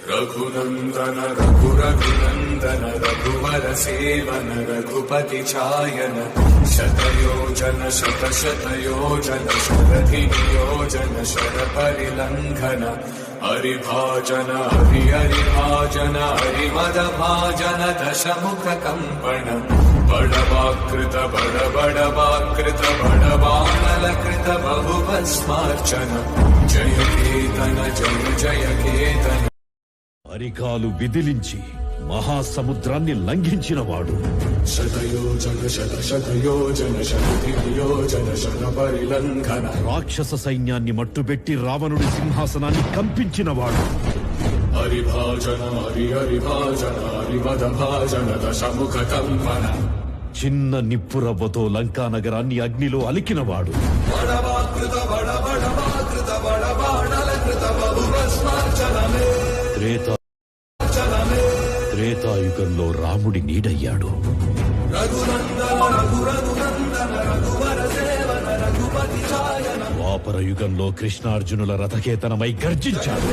रघुनंदन रघुरघुनंदन रघुवर seven Raghupati चायन शतयोजन शतशतयोजन शरधियोजन शरपरिलंघन हरिभाजन हरिभाजन हरिमदभाजन दशमुख कंपन बड़वाकृत बड़वाकृत बड़वानलकृत बहुभस्मार्चन जय केतन जय जय केतन అరికాలు విదిలించి మహాసముద్రాన్ని లంఘించినవాడు. శతయోజన శత శతయోజన శతయోజన శత పరిలంఘన రాక్షస సైన్యాన్ని మట్టుబెట్టి రావణుడి సింహాసనాన్ని కంపించినవాడు. హరిభాజన హరిభాజన హరిమదభాజన దశముఖ కంపన చిన్న నిప్పురవ్వతో లంకా నగరాన్ని అగ్నిలో అలికినవాడు. బడవాకృత బడవాకృత బడవానలకృత బహుభస్మార్చనమే త్రేతాయుగంలో రాముడి నీడయ్యాడు. ద్వాపర యుగంలో కృష్ణార్జునుల రథకేతనమై గర్జించాడు.